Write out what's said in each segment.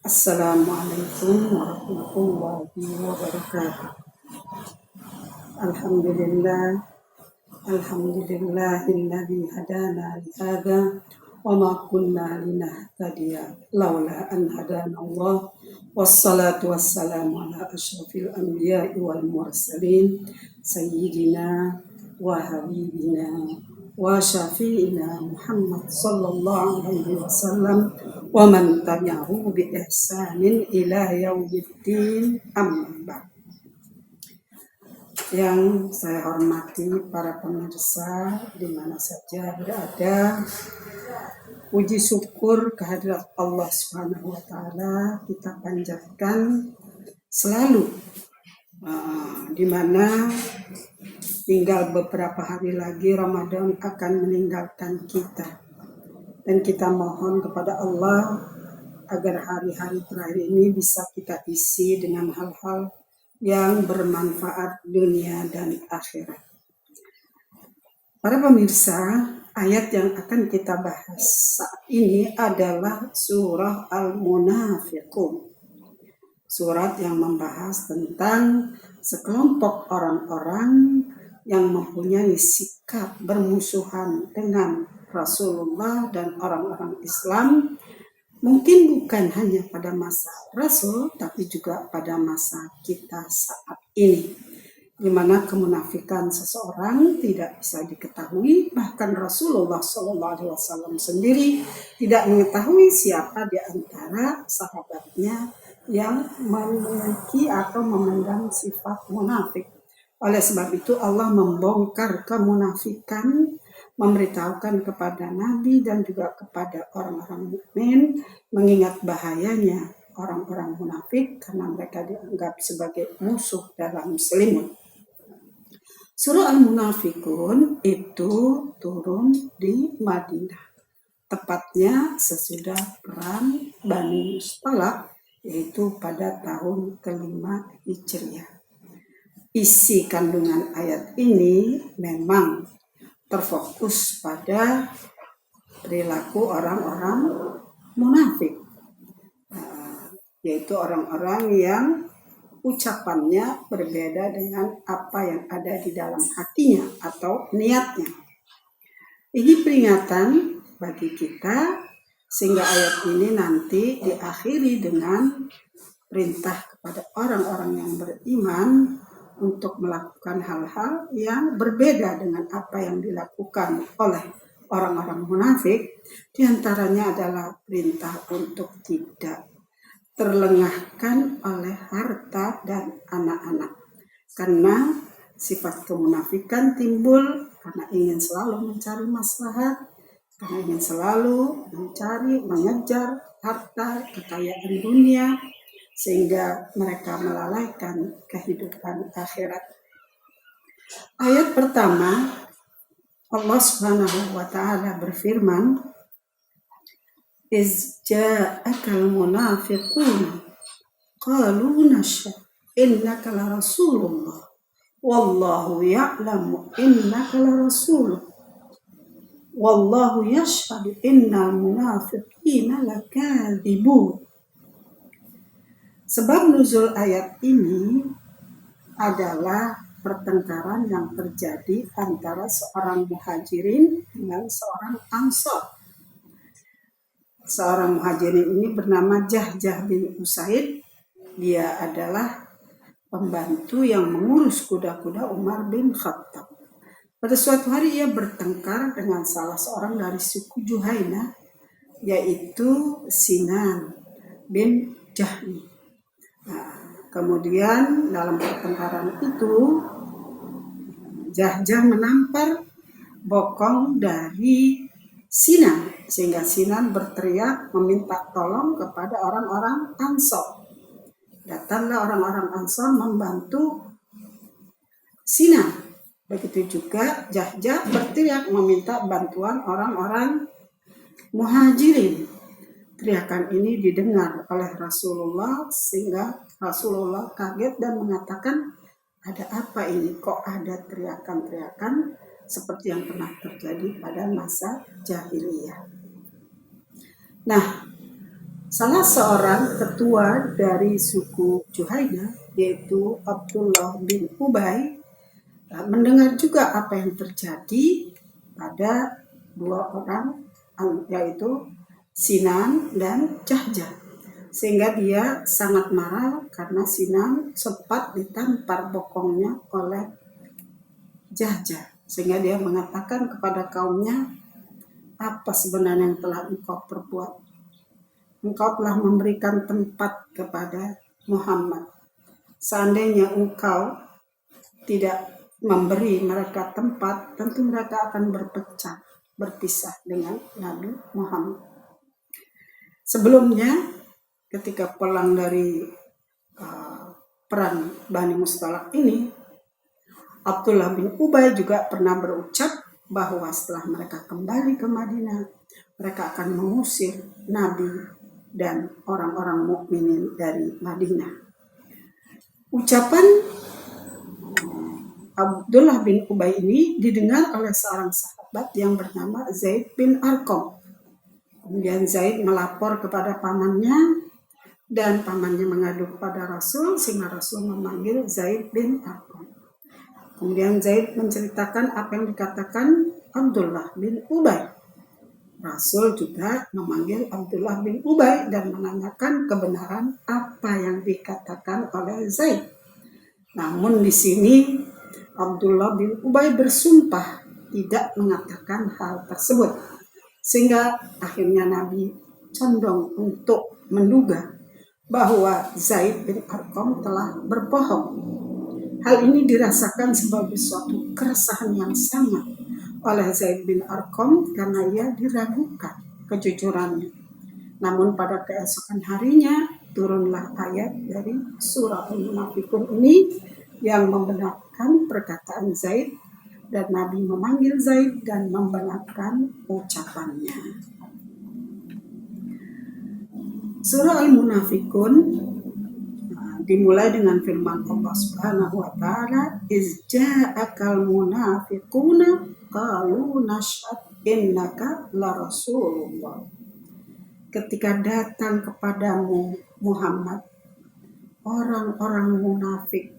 Assalamualaikum warahmatullahi wabarakatuh. Alhamdulillah, alhamdulillahilladzi hadana li hadza wa ma kunna linahtadiya laula an hadana Allah. Wassalatu wassalamu ala asyrafil anbiya'i wal mursalin sayyidina wa habibina wa syafi'ina Muhammad sallallahu alaihi wasallam wa man tabi'ahu bi ihsanin ila yaumiddin, amma ba'd. Yang saya hormati para pemirsa di mana saja berada, puji syukur kehadirat Allah Subhanahu wa taala kita panjatkan selalu, di mana tinggal beberapa hari lagi Ramadan akan meninggalkan kita. Dan kita mohon kepada Allah agar hari-hari terakhir ini bisa kita isi dengan hal-hal yang bermanfaat dunia dan akhirat. Para pemirsa, ayat yang akan kita bahas saat ini adalah surah Al-Munafiqun. Surat yang membahas tentang sekelompok orang-orang yang mempunyai sikap bermusuhan dengan Rasulullah dan orang-orang Islam, mungkin bukan hanya pada masa Rasul, tapi juga pada masa kita saat ini, di mana kemunafikan seseorang tidak bisa diketahui. Bahkan Rasulullah SAW sendiri tidak mengetahui siapa di antara sahabatnya yang memiliki atau memendam sifat munafik. Oleh sebab itu Allah membongkar kemunafikan, memberitahukan kepada Nabi dan juga kepada orang-orang mukmin, mengingat bahayanya orang-orang munafik karena mereka dianggap sebagai musuh dalam selimut. Surah Al-Munafiqun itu turun di Madinah, tepatnya sesudah perang Bani Mustaliq, yaitu pada tahun ke-5 Hijriah. Isi kandungan ayat ini memang terfokus pada perilaku orang-orang munafik, yaitu orang-orang yang ucapannya berbeda dengan apa yang ada di dalam hatinya atau niatnya. Ini peringatan bagi kita sehingga ayat ini nanti diakhiri dengan perintah kepada orang-orang yang beriman untuk melakukan hal-hal yang berbeda dengan apa yang dilakukan oleh orang-orang munafik. Di antaranya adalah perintah untuk tidak terlengahkan oleh harta dan anak-anak. Karena sifat kemunafikan timbul karena ingin selalu mencari maslahat, karena ingin selalu mengejar harta, kekayaan dunia, sehingga mereka melalaikan kehidupan akhirat. Ayat pertama, Allah Subhanahu wa taala berfirman, "Iz ja'akal munafiqun qalu nashhadu innaka la rasulullah wallahu ya'lamu innaka la rasul wallahu yashhadu innal munafiqina lakadzibun." Sebab nuzul ayat ini adalah pertengkaran yang terjadi antara seorang muhajirin dengan seorang ansor. Seorang muhajirin ini bernama Jahjah bin Usaid. Dia adalah pembantu yang mengurus kuda-kuda Umar bin Khattab. Pada suatu hari ia bertengkar dengan salah seorang dari suku Juhainah, yaitu Sinan bin Jahmi. Kemudian dalam pertengkaran itu Jahjah menampar bokong dari Sinan, sehingga Sinan berteriak meminta tolong kepada orang-orang Ansor. Datanglah orang-orang Ansor membantu Sinan. Begitu juga Jahjah berteriak meminta bantuan orang-orang Muhajirin. Teriakan ini didengar oleh Rasulullah sehingga Rasulullah kaget dan mengatakan, ada apa ini? Kok ada teriakan-teriakan seperti yang pernah terjadi pada masa jahiliyah? Nah, Salah seorang ketua dari suku Juhayna, yaitu Abdullah bin Ubay, mendengar juga apa yang terjadi pada dua orang, yaitu Sinan dan Jahja. Sehingga dia sangat marah karena Sinan sempat ditampar bokongnya oleh Jahja. Sehingga dia mengatakan kepada kaumnya, apa sebenarnya yang telah engkau perbuat? Engkau telah memberikan tempat kepada Muhammad. Seandainya engkau tidak memberi mereka tempat, tentu mereka akan berpisah dengan Nabi Muhammad. Sebelumnya, ketika pulang dari perang Bani Mustalak ini, Abdullah bin Ubay juga pernah berucap bahwa setelah mereka kembali ke Madinah, mereka akan mengusir Nabi dan orang-orang mukminin dari Madinah. Ucapan Abdullah bin Ubay ini didengar oleh seorang sahabat yang bernama Zaid bin Arqam. Kemudian Zaid melapor kepada pamannya dan pamannya mengadu kepada Rasul sehingga Rasul memanggil Zaid bin Arqam. Kemudian Zaid menceritakan apa yang dikatakan Abdullah bin Ubay. Rasul juga memanggil Abdullah bin Ubay dan menanyakan kebenaran apa yang dikatakan oleh Zaid. Namun di sini Abdullah bin Ubay bersumpah tidak mengatakan hal tersebut. Sehingga akhirnya Nabi condong untuk menduga bahwa Zaid bin Arqam telah berbohong. Hal ini dirasakan sebagai suatu keresahan yang sangat oleh Zaid bin Arqam karena ia diragukan kejujurannya. Namun pada keesokan harinya turunlah ayat dari surah Al-Munafikun ini yang membenarkan perkataan Zaid dan Nabi memanggil Zaid dan membenarkan ucapannya. Surah Al-Munafikun dimulai dengan firman Allah Subhanahu wa taala, "Iz ja'akal munafiquna qalu nashhadu innaka la rasulullah." Ketika datang kepadamu Muhammad orang-orang munafik,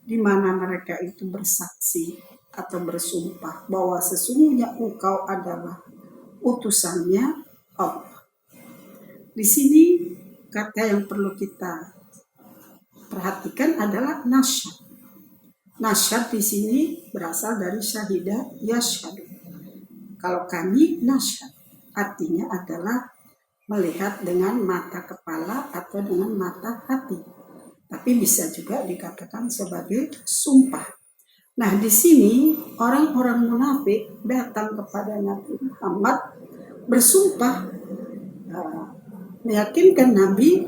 di mana mereka itu bersaksi atau bersumpah bahwa sesungguhnya engkau adalah utusannya Allah. Di sini kata yang perlu kita perhatikan adalah nasyad. Nasyad di sini berasal dari syahida yashhadu. Kalau kami nasyad, artinya adalah melihat dengan mata kepala atau dengan mata hati. Tapi bisa juga dikatakan sebagai sumpah. Nah, di sini orang-orang munafik datang kepada Nabi Muhammad bersumpah meyakinkan Nabi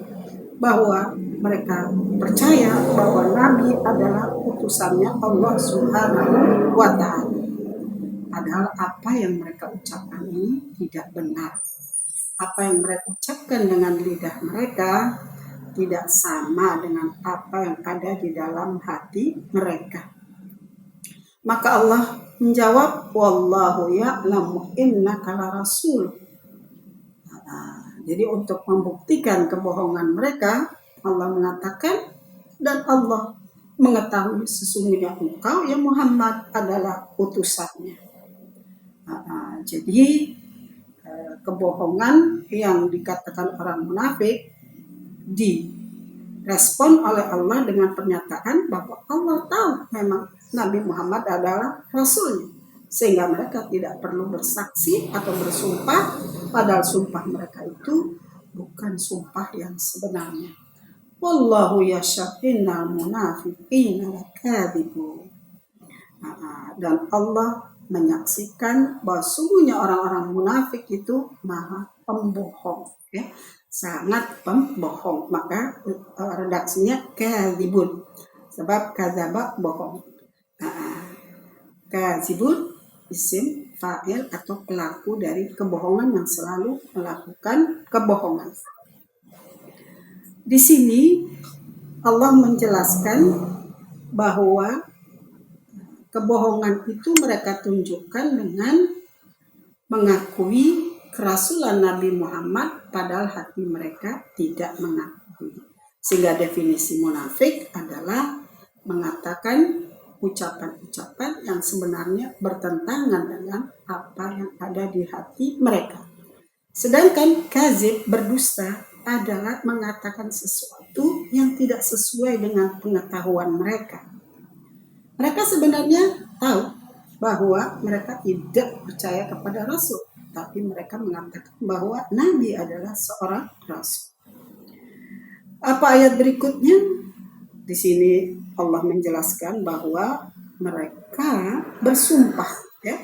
bahwa mereka percaya bahwa Nabi adalah utusannya Allah Subhanahu wa ta'ala. Padahal apa yang mereka ucapkan ini tidak benar. Apa yang mereka ucapkan dengan lidah mereka tidak sama dengan apa yang ada di dalam hati mereka. Maka Allah menjawab, "Wallahu ya'lamu innaka la rasul." Jadi untuk membuktikan kebohongan mereka, Allah mengatakan, dan Allah mengetahui sesungguhnya engkau ya Muhammad adalah utusannya. Jadi kebohongan yang dikatakan orang munafik direspon oleh Allah dengan pernyataan bahwa Allah tahu memang Nabi Muhammad adalah Rasulnya. Sehingga mereka tidak perlu bersaksi atau bersumpah, padahal sumpah mereka itu bukan sumpah yang sebenarnya. Wallahu yashhadu innal munafiqina lakadzibun. Dan Allah menyaksikan bahwa sungguhnya orang-orang munafik itu maha pembohong, ya, sangat pembohong. Maka redaksinya kadzibun, sebab kadzaba bohong. Kadzibun isim fa'il atau pelaku dari kebohongan yang selalu melakukan kebohongan. Di sini Allah menjelaskan bahwa kebohongan itu mereka tunjukkan dengan mengakui kerasulan Nabi Muhammad padahal hati mereka tidak mengakui. Sehingga definisi munafik adalah mengatakan ucapan-ucapan yang sebenarnya bertentangan dengan apa yang ada di hati mereka. Sedangkan kazib, berdusta, adalah mengatakan sesuatu yang tidak sesuai dengan pengetahuan mereka. Mereka sebenarnya tahu bahwa mereka tidak percaya kepada Rasul, tapi mereka mengatakan bahwa Nabi adalah seorang Rasul. Apa ayat berikutnya? Di sini Allah menjelaskan bahwa mereka bersumpah, ya,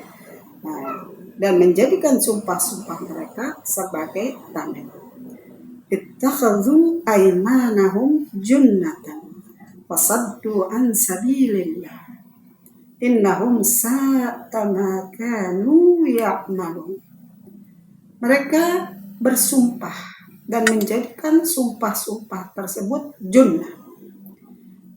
dan menjadikan sumpah-sumpah mereka sebagai tameng. Ittakhadhu aymanahum junnatan fasaddu an sabilillah innahum sa'a ma kanu ya'malun. Mereka bersumpah dan menjadikan sumpah-sumpah tersebut junnah.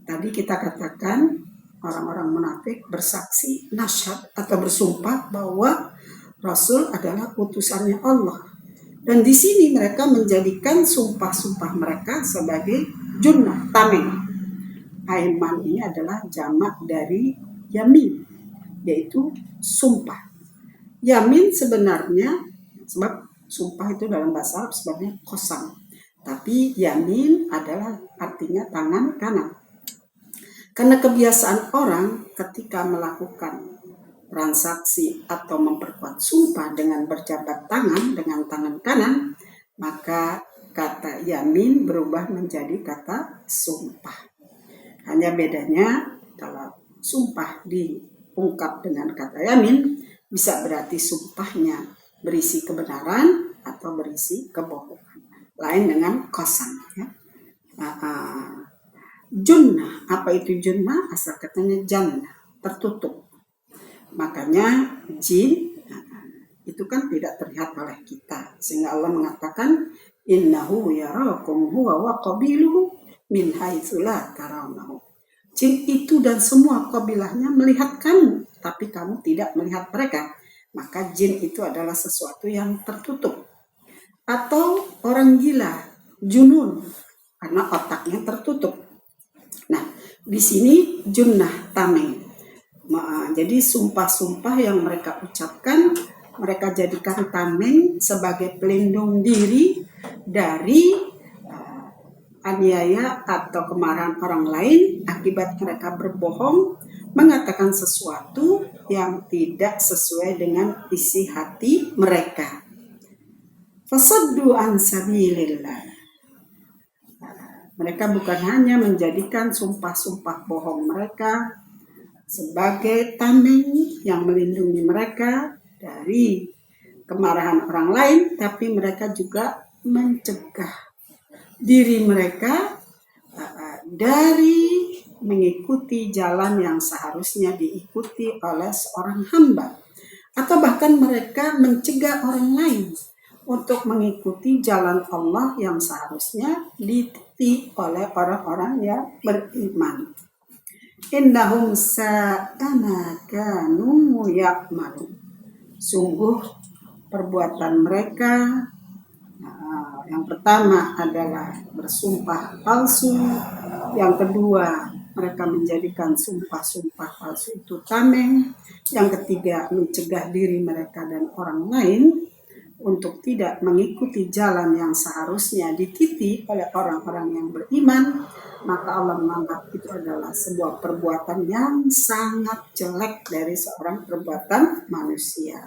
Tadi kita katakan orang-orang munafik bersaksi nasyhad atau bersumpah bahwa Rasul adalah utusannya Allah. Dan di sini mereka menjadikan sumpah-sumpah mereka sebagai junnah, tameng. Aiman ini adalah jamak dari yamin, yaitu sumpah. Yamin sebenarnya, sebab sumpah itu dalam bahasa Arab sebenarnya qasam. Tapi yamin adalah artinya tangan kanan. Karena kebiasaan orang ketika melakukan transaksi atau memperkuat sumpah dengan berjabat tangan dengan tangan kanan, maka kata yamin berubah menjadi kata sumpah. Hanya bedanya kalau sumpah diungkap dengan kata yamin, bisa berarti sumpahnya berisi kebenaran atau berisi kebohongan. Lain dengan qasam, ya. Junnah, apa itu junnah? Asal katanya jannah, tertutup. Makanya jin itu kan tidak terlihat oleh kita, sehingga Allah mengatakan innahu yarakum huwa wa qabiluhu min haitsu la tarawnahu. Jin itu dan semua kabilahnya melihat kamu, tapi kamu tidak melihat mereka. Maka jin itu adalah sesuatu yang tertutup. Atau orang gila, junun, karena otaknya tertutup. Nah, di sini junnah, tameng. Jadi sumpah-sumpah yang mereka ucapkan, mereka jadikan tameng sebagai pelindung diri dari aniaya atau kemarahan orang lain akibat mereka berbohong, mengatakan sesuatu yang tidak sesuai dengan isi hati mereka. Fasaddu an sabilillah. Mereka bukan hanya menjadikan sumpah-sumpah bohong mereka sebagai tameng yang melindungi mereka dari kemarahan orang lain, tapi mereka juga mencegah diri mereka dari mengikuti jalan yang seharusnya diikuti oleh seorang hamba. Atau bahkan mereka mencegah orang lain untuk mengikuti jalan Allah yang seharusnya diikuti oleh orang-orang yang beriman. Innahum sa'a ma kanu ya'malun. Sungguh perbuatan mereka, yang pertama adalah bersumpah palsu, yang kedua mereka menjadikan sumpah-sumpah palsu itu tameng, yang ketiga mencegah diri mereka dan orang lain untuk tidak mengikuti jalan yang seharusnya diikuti oleh orang-orang yang beriman. Maka Allah menganggap itu adalah sebuah perbuatan yang sangat jelek dari seorang perbuatan manusia.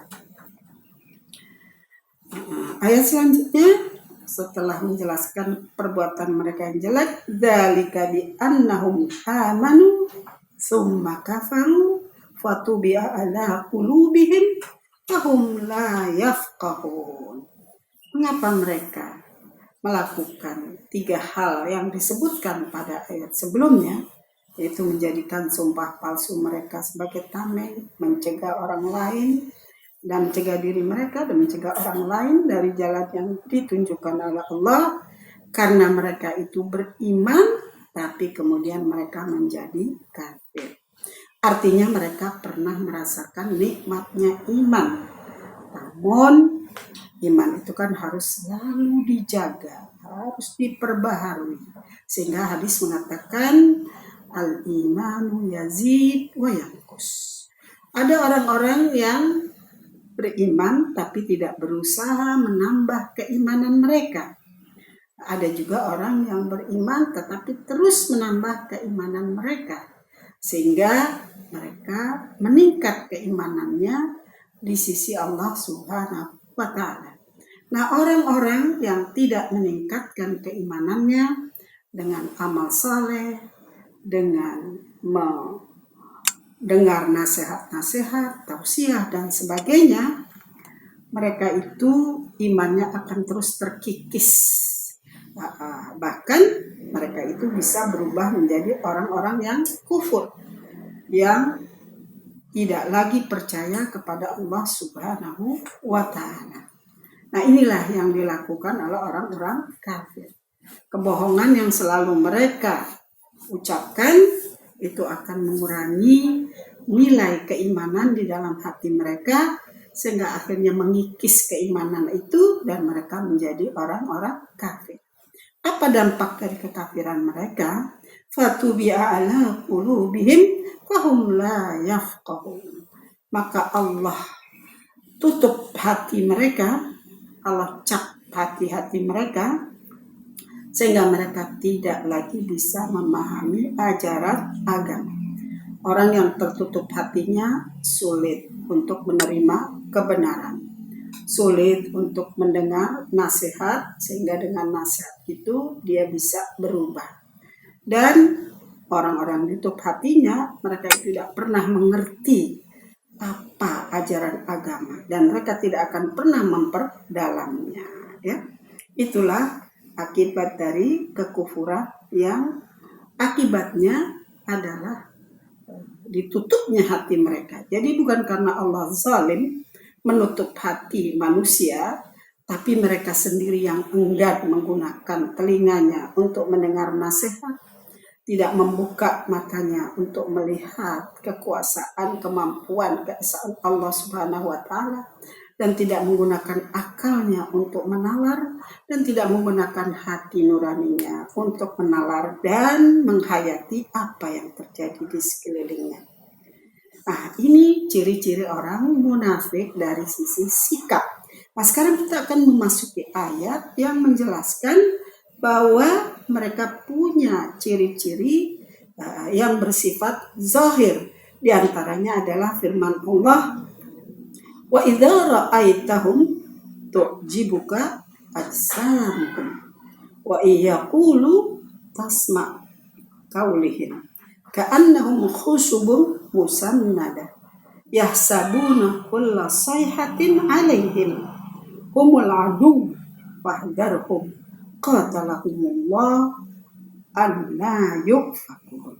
Ayat selanjutnya setelah menjelaskan perbuatan mereka yang jelek, dzalika bi annahum amanu tsumma kafaru fatubi'a ala qulubihim fahum la yafqahun. Mengapa mereka melakukan 3 hal yang disebutkan pada ayat sebelumnya, yaitu menjadikan sumpah palsu mereka sebagai tameng, mencegah orang lain dan mencegah diri mereka dan mencegah orang lain dari jalan yang ditunjukkan oleh Allah, karena mereka itu beriman tapi kemudian mereka menjadi kafir. Artinya mereka pernah merasakan nikmatnya iman, namun Iman itu kan harus selalu dijaga, harus diperbaharui. Sehingga hadis mengatakan al-imanu yazid wa yanqus. Ada orang-orang yang beriman tapi tidak berusaha menambah keimanan mereka. Ada juga orang yang beriman tetapi terus menambah keimanan mereka. Sehingga mereka meningkat keimanannya di sisi Allah Subhanahu wa Ta'ala. Nah, orang-orang yang tidak meningkatkan keimanannya dengan amal saleh, dengan mendengar nasihat-nasihat, tausiah dan sebagainya, mereka itu imannya akan terus terkikis. Bahkan mereka itu bisa berubah menjadi orang-orang yang kufur, yang tidak lagi percaya kepada Allah Subhanahu wa Ta'ala. Nah, inilah yang dilakukan oleh orang-orang kafir. Kebohongan yang selalu mereka ucapkan itu akan mengurangi nilai keimanan di dalam hati mereka, sehingga akhirnya mengikis keimanan itu dan mereka menjadi orang-orang kafir. Apa dampak dari kekafiran mereka? Fatubi'a ala qulubihim fahum la yafqahun. Maka Allah tutup hati mereka, Allah cap hati-hati mereka, sehingga mereka tidak lagi bisa memahami ajaran agama. Orang yang tertutup hatinya sulit untuk menerima kebenaran, sulit untuk mendengar nasihat, sehingga dengan nasihat itu dia bisa berubah. Dan orang-orang tutup hatinya, mereka tidak pernah mengerti apa ajaran agama dan mereka tidak akan pernah memperdalamnya, ya. Itulah akibat dari kekufuran yang akibatnya adalah ditutupnya hati mereka. Jadi bukan karena Allah zalim menutup hati manusia, tapi mereka sendiri yang enggan menggunakan telinganya untuk mendengar nasihat, tidak membuka matanya untuk melihat kekuasaan, kemampuan, keesaan Allah Subhanahu wa Ta'ala, dan tidak menggunakan akalnya untuk menalar, dan tidak menggunakan hati nuraninya untuk menalar dan menghayati apa yang terjadi di sekelilingnya. Nah, ini ciri-ciri orang munafik dari sisi sikap. Nah, sekarang kita akan memasuki ayat yang menjelaskan bahwa mereka punya ciri-ciri yang bersifat zahir. Di antaranya adalah firman Allah, wa idza ra'aitahum tu'jibuka ajsamuhum wa iyaqulu tasma' qaulihim ka'annahum khushubun musannada yahsabuna kulla sayhatin 'alaihim humul adu fahdharhum qatalahumullah anna yufakun.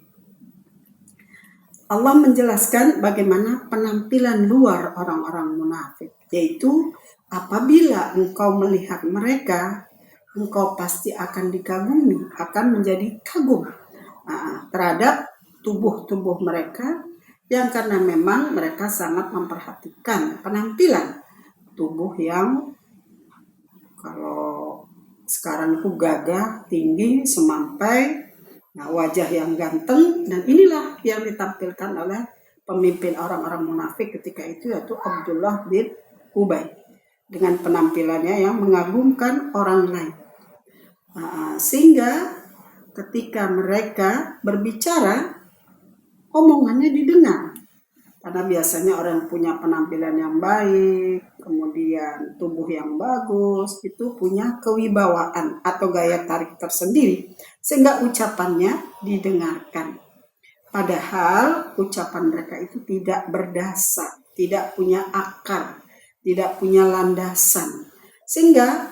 Allah menjelaskan bagaimana penampilan luar orang-orang munafik, yaitu apabila engkau melihat mereka, engkau pasti akan dikagumi, akan menjadi kagum terhadap tubuh-tubuh mereka, yang karena memang mereka sangat memperhatikan penampilan tubuh yang kalau sekarang itu gagah, tinggi, semampai, wajah yang ganteng, dan inilah yang ditampilkan oleh pemimpin orang-orang munafik ketika itu, yaitu Abdullah bin Ubay, dengan penampilannya yang mengagumkan orang lain. Sehingga ketika mereka berbicara, omongannya didengar. Karena biasanya orang punya penampilan yang baik, kemudian tubuh yang bagus, itu punya kewibawaan atau gaya tarik tersendiri, sehingga ucapannya didengarkan. Padahal ucapan mereka itu tidak berdasar, tidak punya akar, tidak punya landasan. Sehingga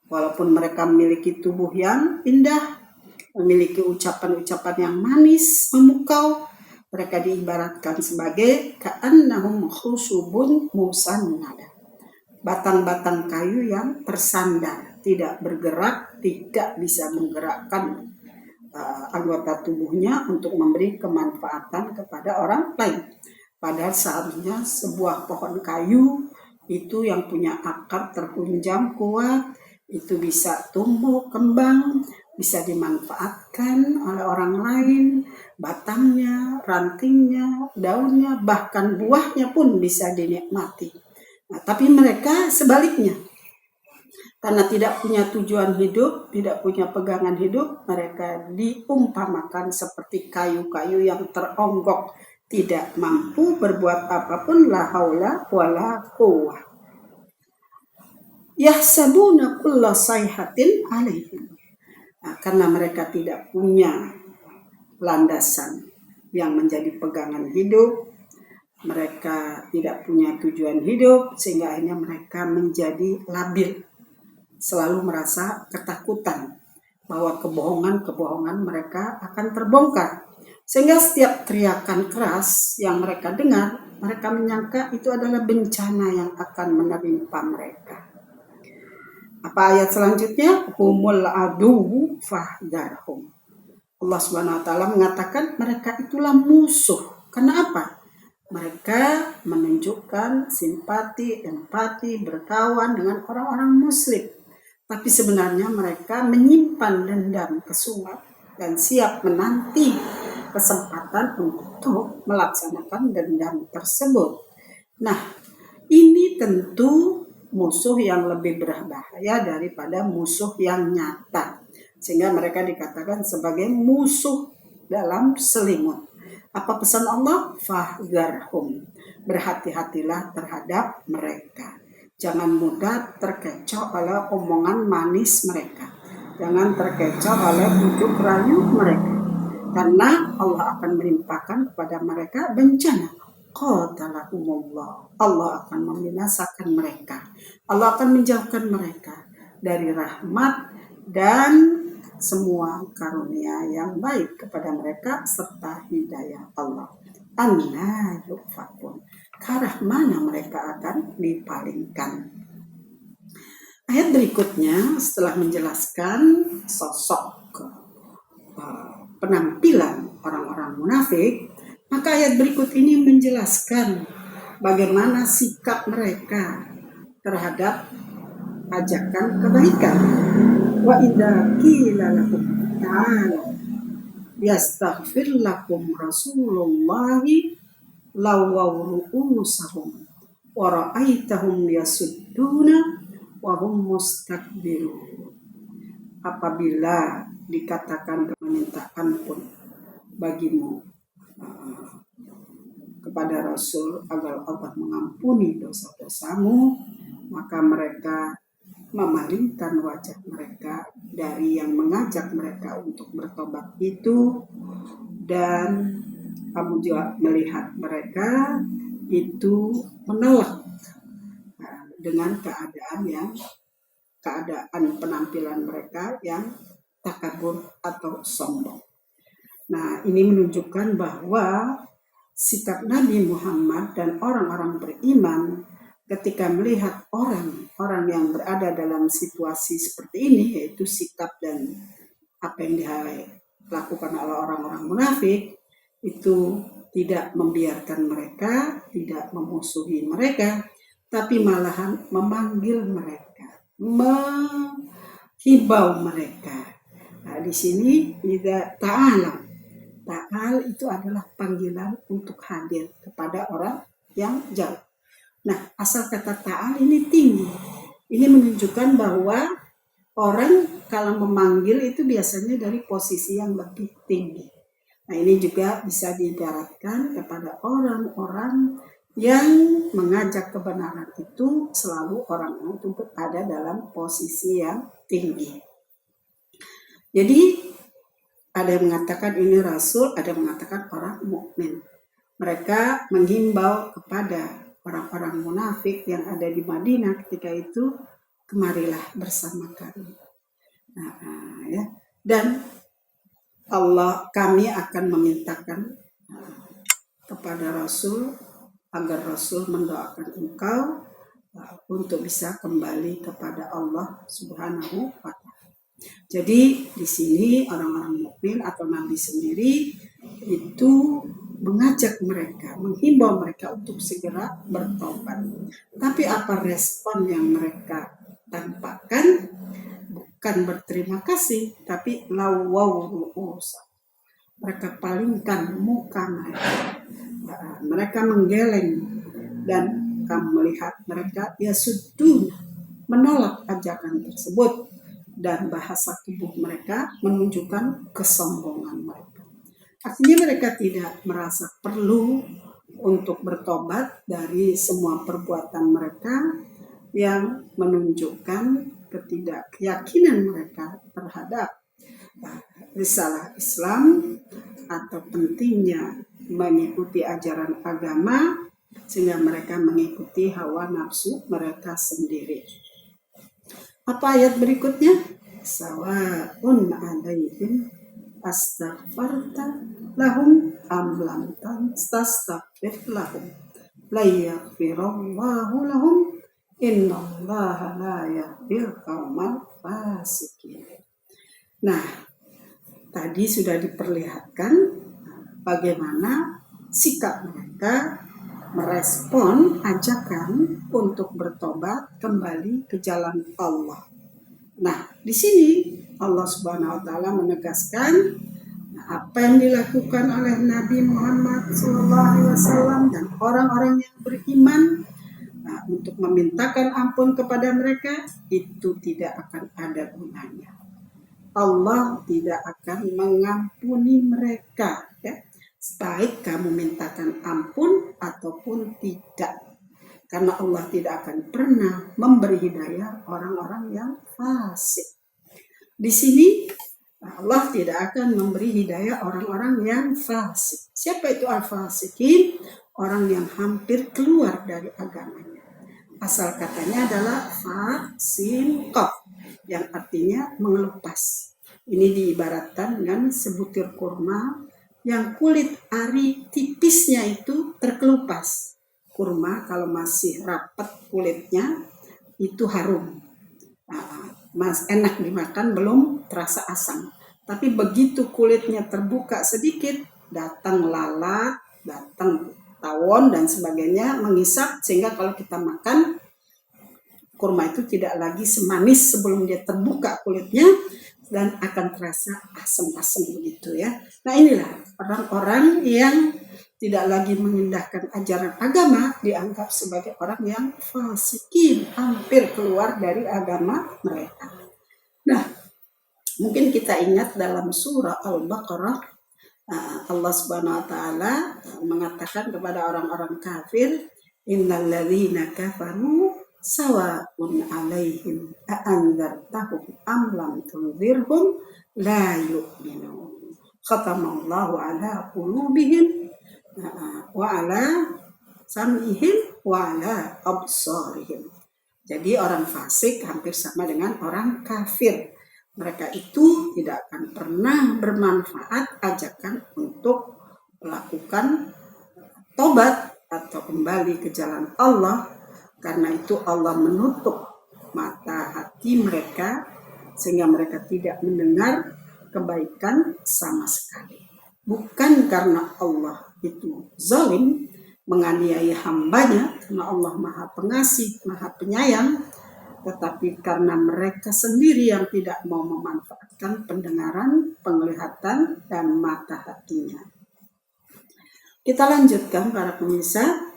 walaupun mereka memiliki tubuh yang indah, memiliki ucapan-ucapan yang manis, memukau, mereka diibaratkan sebagai ka'annahum khushubun musannada, batang-batang kayu yang tersandar, tidak bergerak, tidak bisa menggerakkan anggota tubuhnya untuk memberi kemanfaatan kepada orang lain. Padahal seharusnya sebuah pohon kayu itu yang punya akar terhunjam kuat, itu bisa tumbuh kembang, bisa dimanfaatkan oleh orang lain, batangnya, rantingnya, daunnya, bahkan buahnya pun bisa dinikmati. Nah, tapi mereka sebaliknya, karena tidak punya tujuan hidup, tidak punya pegangan hidup, mereka diumpamakan seperti kayu-kayu yang teronggok, tidak mampu berbuat apapun, la haula wala quwwah. Yahsabuna kulla sayhatin alaihim. Nah, karena mereka tidak punya landasan yang menjadi pegangan hidup, mereka tidak punya tujuan hidup, sehingga akhirnya mereka menjadi labil, selalu merasa ketakutan bahwa kebohongan-kebohongan mereka akan terbongkar. Sehingga setiap teriakan keras yang mereka dengar, mereka menyangka itu adalah bencana yang akan menimpa mereka. Apa ayat selanjutnya? Humul adu fahdharhum. Allah Subhanahu wa taala mengatakan mereka itulah musuh. Kenapa? Mereka menunjukkan simpati, empati, berkawan dengan orang-orang muslim. Tapi sebenarnya mereka menyimpan dendam kesumat dan siap menanti kesempatan untuk melaksanakan dendam tersebut. Nah, ini tentu musuh yang lebih berbahaya daripada musuh yang nyata. Sehingga mereka dikatakan sebagai musuh dalam selimut. Apa pesan Allah? Fahdharhum. Berhati-hatilah terhadap mereka. Jangan mudah terkecoh oleh omongan manis mereka. Jangan terkecoh oleh bujuk rayu mereka. Karena Allah akan melimpahkan kepada mereka bencana. Qatalahumullah. Allah akan membinasakan mereka. Allah akan menjauhkan mereka dari rahmat dan semua karunia yang baik kepada mereka serta hidayah Allah. Anna yufakun. Ke arah mana mereka akan dipalingkan? Ayat berikutnya setelah menjelaskan sosok penampilan orang-orang munafik, maka ayat berikut ini menjelaskan bagaimana sikap mereka terhadap ajakan kebaikan. Wa idza qila lahum ta'ala yastaghfir lakum rasulullahi lawaw ru'usahum wa ra'aitahum yasudduna wa hum mustakbirun. Apabila dikatakan meminta ampun bagimu kepada Rasul agar Allah mengampuni dosa-dosamu, maka mereka memalingkan wajah mereka dari yang mengajak mereka untuk bertobat itu, dan kamu juga melihat mereka itu menolak dengan keadaan penampilan mereka yang takabur atau sombong. Nah, ini menunjukkan bahwa sikap Nabi Muhammad dan orang-orang beriman ketika melihat orang-orang yang berada dalam situasi seperti ini, yaitu sikap dan apa yang dilakukan oleh orang-orang munafik, itu tidak membiarkan mereka, tidak memusuhi mereka, tapi malahan memanggil mereka, menghibau mereka. Nah, di sini tidak ta'ala. Ta'al itu adalah panggilan untuk hadir kepada orang yang jauh. Nah, asal kata ta'al ini tinggi. Ini menunjukkan bahwa orang kalau memanggil itu biasanya dari posisi yang lebih tinggi. Nah, ini juga bisa diibaratkan kepada orang-orang yang mengajak kebenaran itu selalu orang itu berada dalam posisi yang tinggi. Jadi ada yang mengatakan ini Rasul, ada yang mengatakan orang mukmin. Mereka menghimbau kepada orang-orang munafik yang ada di Madinah ketika itu, kemarilah bersama kami. Ya. Dan kami akan memintakan kepada Rasul agar Rasul mendoakan engkau untuk bisa kembali kepada Allah Subhanahu wa Ta'ala. Jadi di sini orang-orang mukmin atau Nabi sendiri itu mengajak mereka, menghimbau mereka untuk segera bertobat. Tapi apa respon yang mereka tampakkan? Bukan berterima kasih, tapi lawau ru'usa. Mereka palingkan muka mereka. Mereka menggeleng, dan kamu melihat mereka yasuddun, menolak ajakan tersebut, dan bahasa tubuh mereka menunjukkan kesombongan mereka. Artinya mereka tidak merasa perlu untuk bertobat dari semua perbuatan mereka yang menunjukkan ketidakyakinan mereka terhadap risalah Islam atau pentingnya mengikuti ajaran agama, sehingga mereka mengikuti hawa nafsu mereka sendiri. Apa ayat berikutnya? Sawa'un 'alaihim astaghfarta lahum am lam tastaghfir lahum la yaghfirallahu lahum innallaha la yahdil qaumal fasiqin. Nah, tadi sudah diperlihatkan bagaimana sikap mereka merespon ajakan untuk bertobat kembali ke jalan Allah. Nah, di sini Allah Subhanahu wa taala menegaskan apa yang dilakukan oleh Nabi Muhammad SAW dan orang-orang yang beriman untuk memintakan ampun kepada mereka itu tidak akan ada gunanya. Allah tidak akan mengampuni mereka, ya. Baik kamu mintakan ampun ataupun tidak. Karena Allah tidak akan pernah memberi hidayah orang-orang yang fasik. Di sini Allah tidak akan memberi hidayah orang-orang yang fasik. Siapa itu al-fasikin? Orang yang hampir keluar dari agamanya. Asal katanya adalah fasinqah, yang artinya mengelupas. Ini diibaratkan dengan sebutir kurma yang kulit ari tipisnya itu terkelupas. Kurma kalau masih rapat kulitnya itu harum, enak dimakan, belum terasa asam. Tapi begitu kulitnya terbuka sedikit, datang lalat, datang tawon dan sebagainya mengisap, sehingga kalau kita makan kurma itu tidak lagi semanis sebelum dia terbuka kulitnya dan akan terasa asam-asam begitu ya. Nah, inilah orang-orang yang tidak lagi mengindahkan ajaran agama dianggap sebagai orang yang fasikin, hampir keluar dari agama mereka. Nah, mungkin kita ingat dalam surah Al-Baqarah, Allah Subhanahu wa taala mengatakan kepada orang-orang kafir, innal ladzina kafaru sawa'un 'alaihim a'anzartahum am lam tunzirhum la yu'minun. Khatamallahu 'ala qulubihim wa 'ala sam'ihim wa 'ala absarihim. Jadi orang fasik hampir sama dengan orang kafir. Mereka itu tidak akan pernah bermanfaat ajakan untuk melakukan tobat atau kembali ke jalan Allah. Karena itu Allah menutup mata hati mereka sehingga mereka tidak mendengar kebaikan sama sekali. Bukan karena Allah itu zalim menganiaya hambanya, karena Allah Maha Pengasih, Maha Penyayang, tetapi karena mereka sendiri yang tidak mau memanfaatkan pendengaran, penglihatan, dan mata hatinya. Kita lanjutkan para pemirsa.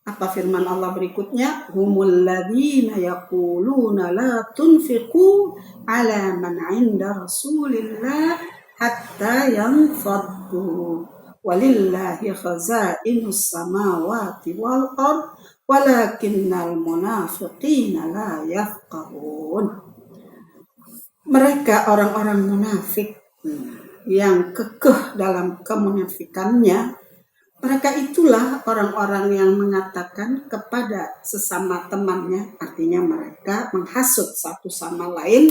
Apa firman Allah berikutnya? Humul ladzina yaquluna la tunfiqu ala man 'inda Rasulillah hatta yanfaddu walillahi khazainus samawati wal ard walakinnal munafiqina la yafqahun. Mereka orang-orang munafik yang kekeh dalam kemunafikannya, mereka itulah orang-orang yang mengatakan kepada sesama temannya, artinya mereka menghasut satu sama lain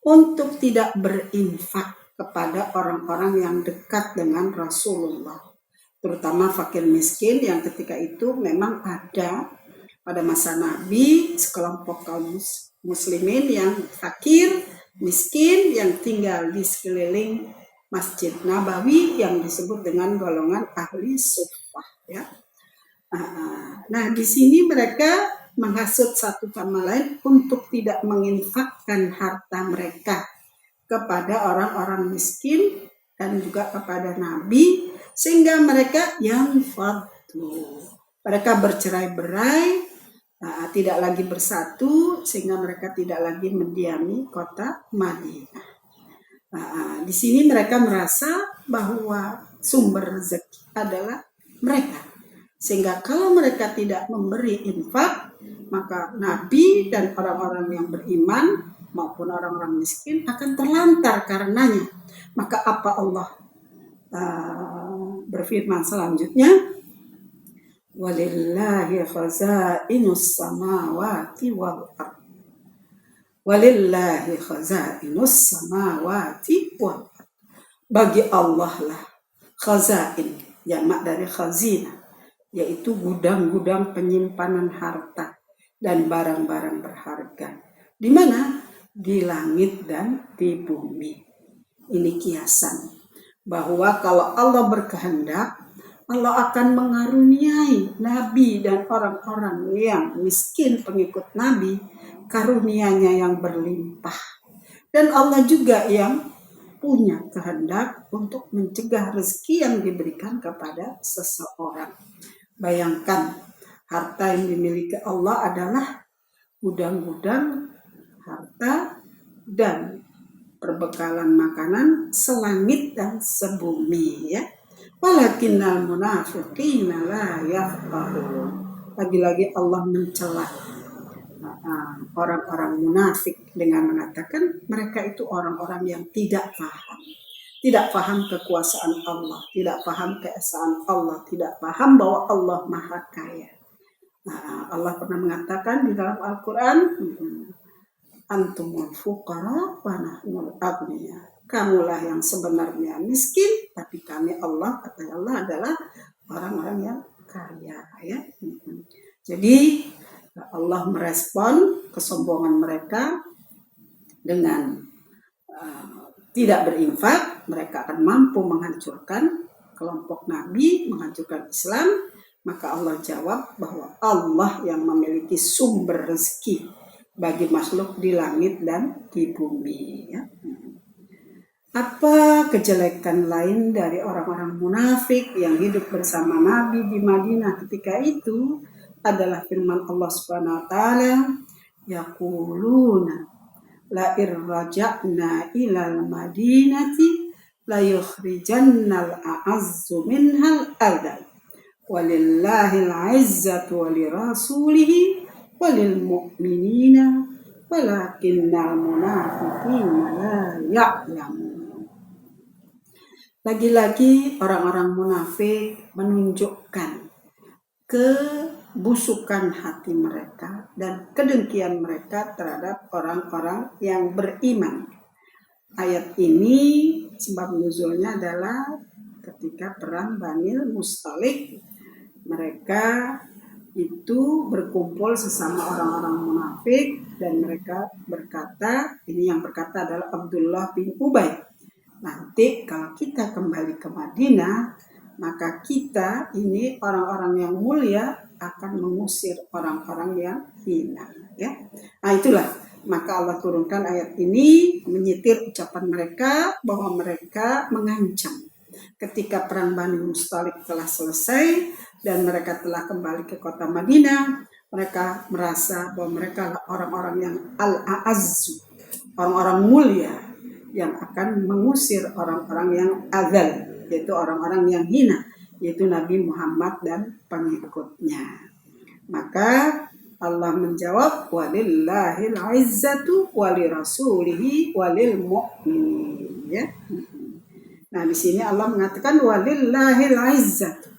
untuk tidak berinfak kepada orang-orang yang dekat dengan Rasulullah. Terutama fakir miskin yang ketika itu memang ada pada masa Nabi, sekelompok kaum muslimin yang fakir, miskin, yang tinggal di sekeliling Masjid Nabawi yang disebut dengan golongan ahli suffah ya. Nah, di sini mereka menghasut satu sama lain untuk tidak menginfakkan harta mereka kepada orang-orang miskin dan juga kepada Nabi, sehingga mereka yang fadlu. Mereka bercerai-berai, tidak lagi bersatu, sehingga mereka tidak lagi mendiami kota Madinah. Di sini mereka merasa bahwa sumber rezeki adalah mereka. Sehingga kalau mereka tidak memberi infak, maka Nabi dan orang-orang yang beriman maupun orang-orang miskin akan terlantar karenanya. Maka apa Allah berfirman selanjutnya? Walillahi khazainus samawati wal ardh. Walillahi khazainus samawati wal ardh. Bagi Allah lah khazain, jamak dari khazinah, yaitu gudang-gudang penyimpanan harta dan barang-barang berharga. Di mana? Di langit dan di bumi. Ini kiasan bahwa kalau Allah berkehendak, Allah akan mengaruniai Nabi dan orang-orang yang miskin pengikut Nabi karunia-Nya yang berlimpah. Dan Allah juga yang punya kehendak untuk mencegah rezeki yang diberikan kepada seseorang. Bayangkan, harta yang dimiliki Allah adalah gudang-gudang harta dan perbekalan makanan selangit dan sebumi ya. Walakinnal munafiqina la yafqahun. Lagi-lagi Allah mencela orang-orang munafik dengan mengatakan mereka itu orang-orang yang tidak paham. Tidak paham kekuasaan Allah, tidak paham keesaan Allah, tidak paham bahwa Allah Maha Kaya. Allah pernah mengatakan di dalam Al-Quran, antumul fuqara wa nahnul aghniya. Kamulah yang sebenarnya miskin, tapi kami Allah, kata Allah, adalah orang-orang yang kaya ya. Jadi Allah merespon kesombongan mereka dengan tidak berinfak. Mereka akan mampu menghancurkan kelompok Nabi, menghancurkan Islam. Maka Allah jawab bahwa Allah yang memiliki sumber rezeki bagi makhluk di langit dan di bumi ya. Apa kejelekan lain dari orang-orang munafik yang hidup bersama Nabi di Madinah ketika itu adalah firman Allah Subhanahu wa taala, yaquluna la irraja'na ilal madinati la yukhrijannal a'azzu minhal adal walillahil 'izzatu walirasulihi walil mu'minina walakinnal munafiqina la ya'lamun. Lagi-lagi orang-orang munafik menunjukkan kebusukan hati mereka dan kedengkian mereka terhadap orang-orang yang beriman. Ayat ini sebab nuzulnya adalah ketika perang Bani Mustalik. Mereka itu berkumpul sesama orang-orang munafik dan mereka berkata, ini yang berkata adalah Abdullah bin Ubay. Nanti kalau kita kembali ke Madinah, maka kita ini orang-orang yang mulia akan mengusir orang-orang yang hina ya. Nah itulah, maka Allah turunkan ayat ini menyitir ucapan mereka bahwa mereka mengancam ketika perang Bani Mustalik telah selesai dan mereka telah kembali ke kota Madinah. Mereka merasa bahwa mereka orang-orang yang al-a'azzu, orang-orang mulia yang akan mengusir orang-orang yang azal, yaitu orang-orang yang hina, yaitu Nabi Muhammad dan pengikutnya. Maka Allah menjawab, walillahil 'izzatu walirasulihi walil mu'minin ya. Nah di sini Allah mengatakan walillahil 'izzatu,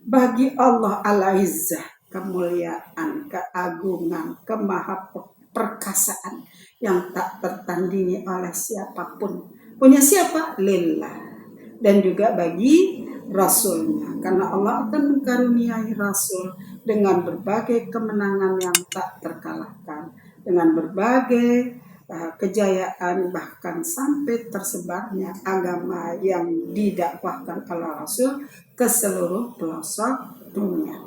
bagi Allah al-izzah, kemuliaan, keagungan, kemahaperkasaan yang tak tertandingi oleh siapapun. Punya siapa? Lillah. Dan juga bagi Rasulnya. Karena Allah akan mengkaruniai Rasul dengan berbagai kemenangan yang tak terkalahkan. Dengan berbagai kejayaan bahkan sampai tersebarnya agama yang didakwahkan oleh Rasul ke seluruh pelosok dunia.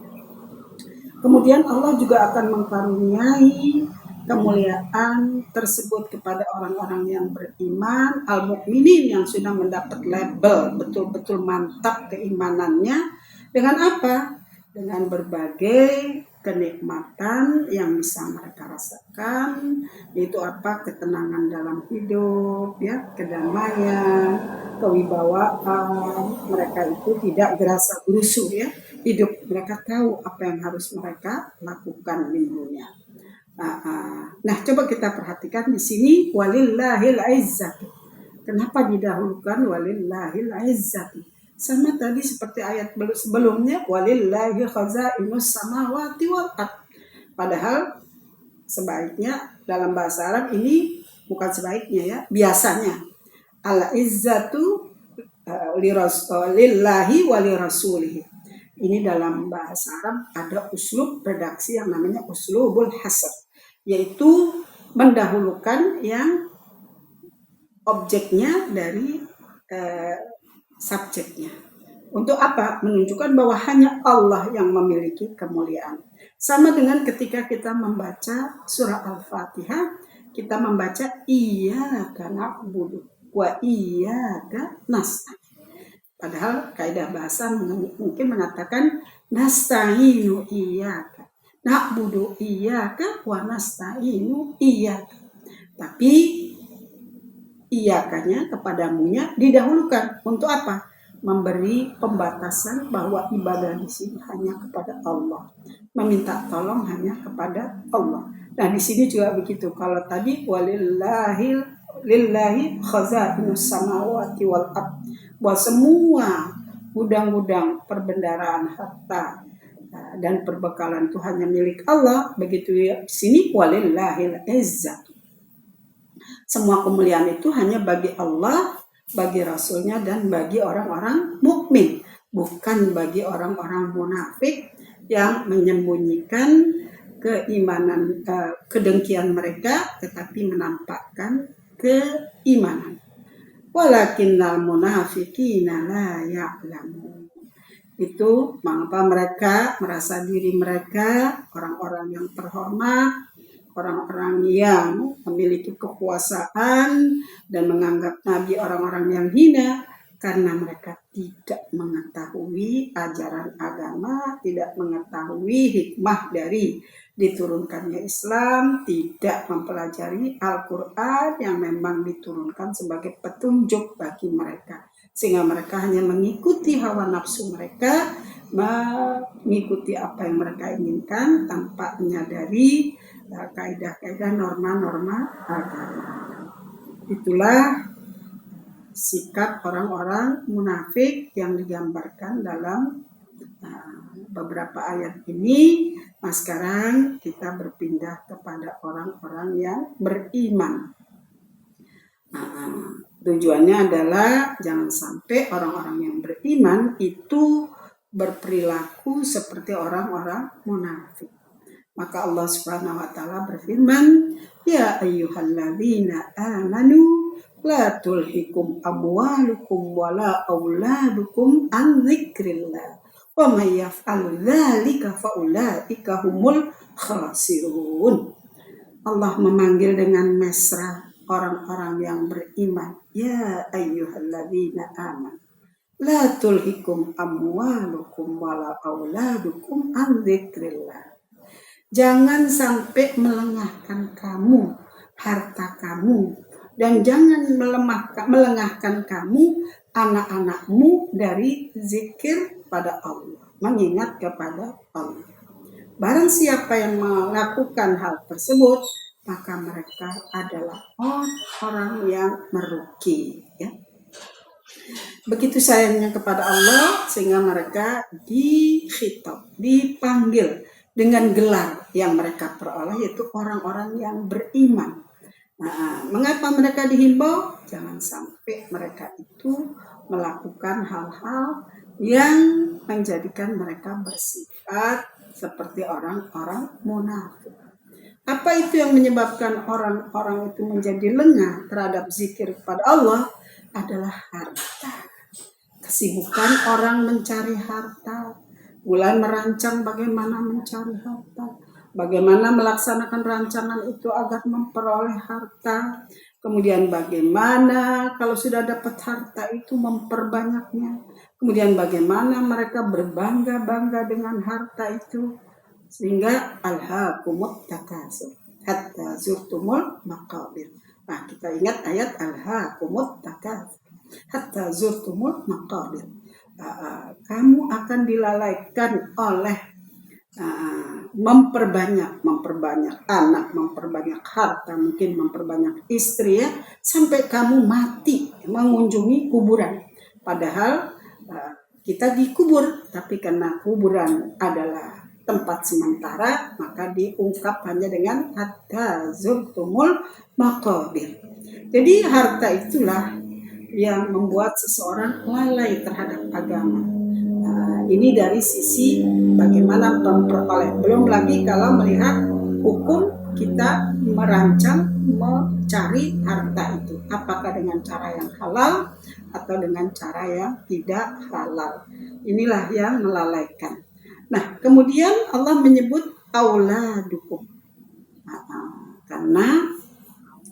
Kemudian Allah juga akan mengkaruniai kemuliaan tersebut kepada orang-orang yang beriman, al-mukminin yang sudah mendapat label betul-betul mantap keimanannya. Dengan apa? Dengan berbagai kenikmatan yang bisa mereka rasakan, yaitu apa? Ketenangan dalam hidup, ya, kedamaian, kewibawaan. Mereka itu tidak gerasa gerusu, ya, hidup. Mereka tahu apa yang harus mereka lakukan di dunia. Nah, coba kita perhatikan di sini walillahil izzatu. Kenapa didahulukan walillahil izzatu? Sama tadi seperti ayat sebelumnya walillahi khazainus samawati wal ard. Padahal sebaiknya dalam bahasa Arab ini bukan sebaiknya, ya, biasanya al izzatu lillahi wa lirasulihi. Ini dalam bahasa Arab ada uslub redaksi yang namanya uslubul hasr, yaitu mendahulukan yang objeknya dari subjeknya. Untuk apa? Menunjukkan bahwa hanya Allah yang memiliki kemuliaan. Sama dengan ketika kita membaca surah Al-Fatihah, kita membaca iyyaka na'budu wa iyyaka nasta'in. Padahal kaidah bahasa mungkin mengatakan nasta'inu iyyaka, na'budu iyyaka wa nasta'inu iyyaka. Tapi iyakanya kepadamunya didahulukan. Untuk apa? Memberi pembatasan bahwa ibadah di sini hanya kepada Allah. Meminta tolong hanya kepada Allah. Nah, di sini juga begitu. Kalau tadi lillahi khazainus samawati wal ard, bahwa semua gudang-gudang perbendaharaan harta dan perbekalan itu hanya milik Allah. Begitu ya, di sini walillahil izzah. Semua kemuliaan itu hanya bagi Allah, bagi Rasulnya, dan bagi orang-orang mukmin, bukan bagi orang-orang munafik yang menyembunyikan keimanan, kedengkian mereka, tetapi menampakkan keimanan. Walakinnal munafiqina la ya'lamun. Itu mengapa mereka merasa diri mereka orang-orang yang terhormat, orang-orang yang memiliki kekuasaan, dan menganggap Nabi orang-orang yang hina, karena mereka tidak mengetahui ajaran agama, tidak mengetahui hikmah dari diturunkannya Islam, tidak mempelajari Al-Quran yang memang diturunkan sebagai petunjuk bagi mereka. Sehingga mereka hanya mengikuti hawa nafsu mereka, mengikuti apa yang mereka inginkan tanpa menyadari kaidah-kaidah norma-norma agama. Itulah sikap orang-orang munafik yang digambarkan dalam beberapa ayat ini. Nah, sekarang kita berpindah kepada orang-orang yang beriman. Tujuannya adalah jangan sampai orang-orang yang beriman itu berperilaku seperti orang-orang munafik. Maka Allah Subhanahu wa taala berfirman, ya ayyuhalladzina amanu la tulhikum amwalukum wala auladukum an dzikrillah wa may yaf'al dzalika fa ulaika humul khasirun. Allah memanggil dengan mesra orang-orang yang beriman. Ya ayyuhalladzina amanu la tulhikum amwalukum wala auladukum an dzikrillah. Jangan sampai melengahkan kamu harta kamu, dan jangan melengahkan kamu anak-anakmu dari zikir pada Allah, mengingat kepada Allah. Barang siapa yang melakukan hal tersebut, maka mereka adalah orang yang merugi, ya. Begitu sayangnya kepada Allah, sehingga mereka dikhitab, dipanggil dengan gelar yang mereka peroleh, yaitu orang-orang yang beriman. Nah, mengapa mereka dihimbau? Jangan sampai mereka itu melakukan hal-hal yang menjadikan mereka bersifat seperti orang-orang munafik. Apa itu yang menyebabkan orang-orang itu menjadi lengah terhadap zikir kepada Allah? Adalah harta. Kesibukan orang mencari harta, mulai merancang bagaimana mencari harta, bagaimana melaksanakan rancangan itu agar memperoleh harta, kemudian bagaimana kalau sudah dapat harta itu memperbanyaknya, kemudian bagaimana mereka berbangga-bangga dengan harta itu, sehingga alhaakumut takasur hatta zurtumul maqabir. Nah, kita ingat ayat alhaakumut takasur hatta zurtumul maqabir. Kamu akan dilalaikan oleh memperbanyak anak, memperbanyak harta, mungkin memperbanyak istri ya, sampai kamu mati mengunjungi kuburan. Padahal kita dikubur, tapi karena kuburan adalah tempat sementara, maka diungkap hanya dengan hatta zurtumul maqabir. Jadi harta itulah yang membuat seseorang lalai terhadap agama. Ini dari sisi bagaimana memperoleh. Belum lagi kalau melihat hukum kita merancang mencari harta itu, apakah dengan cara yang halal atau dengan cara yang tidak halal. Inilah yang melalaikan. Nah, kemudian Allah menyebut auladukum, karena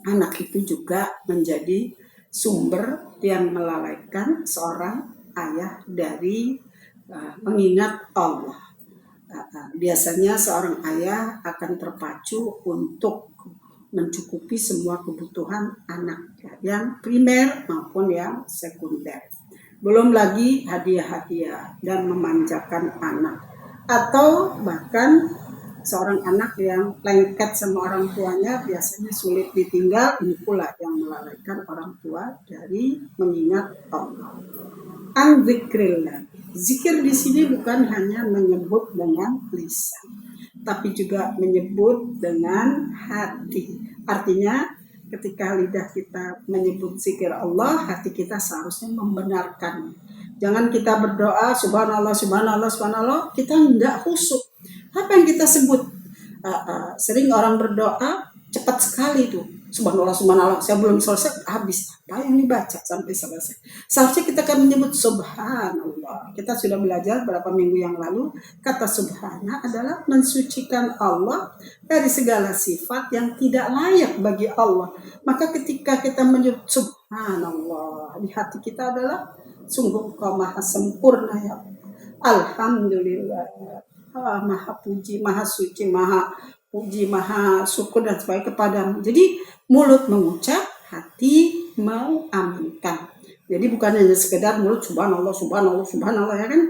anak itu juga menjadi sumber yang melalaikan seorang ayah dari mengingat Allah. Biasanya seorang ayah akan terpacu untuk mencukupi semua kebutuhan anak, yang primer maupun yang sekunder. Belum lagi hadiah-hadiah dan memanjakan anak. Atau bahkan seorang anak yang lengket sama orang tuanya biasanya sulit ditinggal. Ini pula yang melalaikan orang tua dari mengingat Allah. An-zikrillah. Zikir di sini bukan hanya menyebut dengan lisan, tapi juga menyebut dengan hati. Artinya ketika lidah kita menyebut zikir Allah, hati kita seharusnya membenarkan. Jangan kita berdoa subhanallah, subhanallah, subhanallah, kita enggak khusyuk. Apa yang kita sebut? Sering orang berdoa cepat sekali tuh. Subhanallah, subhanallah, saya belum selesai, habis. Apa yang dibaca sampai selesai? Seharusnya kita akan menyebut subhanallah. Kita sudah belajar beberapa minggu yang lalu, kata subhana adalah mensucikan Allah dari segala sifat yang tidak layak bagi Allah. Maka ketika kita menyebut subhanallah, di hati kita adalah sungguh Engkau maha sempurna ya Alhamdulillah, maha puji, maha suci, maha puji, maha syukur dan sebagainya kepadamu. Jadi mulut mengucap, hati mau aminkan. Jadi bukan hanya sekedar mulut subhanallah, subhanallah, subhanallah ya kan.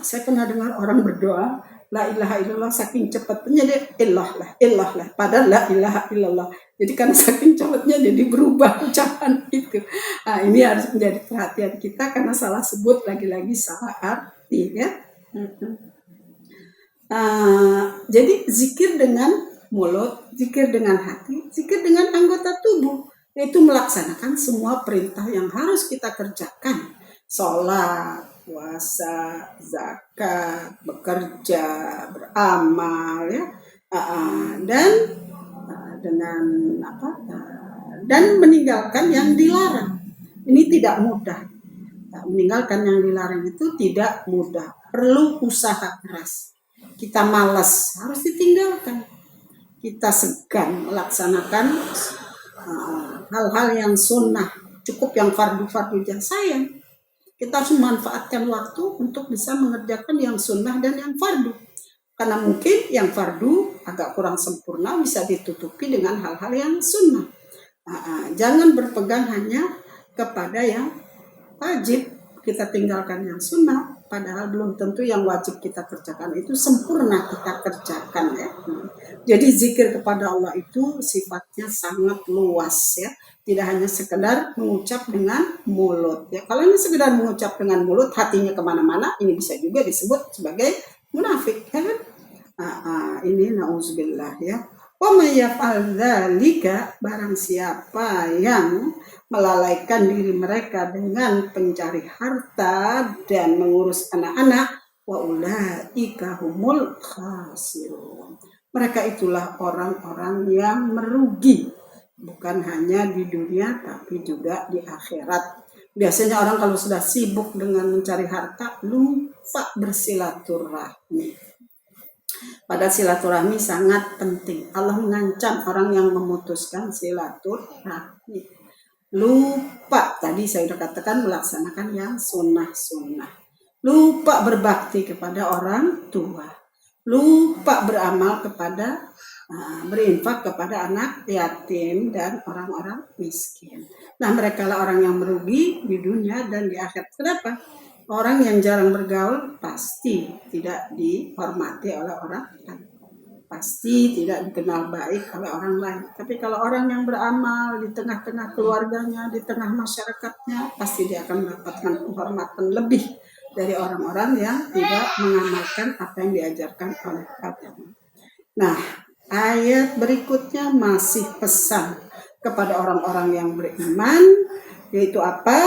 Saya pernah dengar orang berdoa la ilaha illallah, saking cepatnya dia illah lah, padahal la ilaha illallah. Jadi karena saking cepatnya jadi berubah ucapan itu. Ini harus menjadi perhatian kita karena salah sebut, lagi-lagi salah arti ya. Jadi zikir dengan mulut, zikir dengan hati, zikir dengan anggota tubuh, yaitu melaksanakan semua perintah yang harus kita kerjakan. Sholat, puasa, zakat, bekerja, beramal ya, dan dengan dan meninggalkan yang dilarang. Ini tidak mudah. Meninggalkan yang dilarang itu tidak mudah, perlu usaha keras. Kita malas, harus ditinggalkan. Kita segan melaksanakan hal-hal yang sunnah, cukup yang fardu-fardu yang sayang. Kita harus memanfaatkan waktu untuk bisa mengerjakan yang sunnah dan yang fardu. Karena mungkin yang fardu agak kurang sempurna, bisa ditutupi dengan hal-hal yang sunnah. Jangan berpegang hanya kepada yang wajib, kita tinggalkan yang sunnah, padahal belum tentu yang wajib kita kerjakan itu sempurna kita kerjakan ya. Jadi zikir kepada Allah itu sifatnya sangat luas ya, tidak hanya sekedar mengucap dengan mulut ya. Kalau ini sekedar mengucap dengan mulut, hatinya kemana-mana, ini bisa juga disebut sebagai munafik ya kan. Ini nauzubillah ya. Wa may yaf'al dzalika, barang siapa yang melalaikan diri mereka dengan pencari harta dan mengurus anak-anak, wa ulaika humul khasirun, Mereka itulah orang-orang yang merugi, bukan hanya di dunia tapi juga di akhirat. Biasanya orang kalau sudah sibuk dengan mencari harta, lupa bersilaturahmi. Padahal silaturahmi sangat penting. Allah mengancam orang yang memutuskan silaturahmi. Lupa, tadi saya sudah katakan, melaksanakan yang sunnah-sunnah. Lupa berbakti kepada orang tua. Lupa beramal kepada, berinfak kepada anak yatim dan orang-orang miskin. Nah, mereka lah orang yang merugi di dunia dan di akhirat. Kenapa? Orang yang jarang bergaul pasti tidak dihormati oleh orang lain. Pasti tidak dikenal baik oleh orang lain. Tapi kalau orang yang beramal di tengah-tengah keluarganya, di tengah masyarakatnya, pasti dia akan mendapatkan penghormatan lebih dari orang-orang yang tidak mengamalkan apa yang diajarkan oleh agama. Nah, ayat berikutnya masih pesan kepada orang-orang yang beriman, yaitu apa?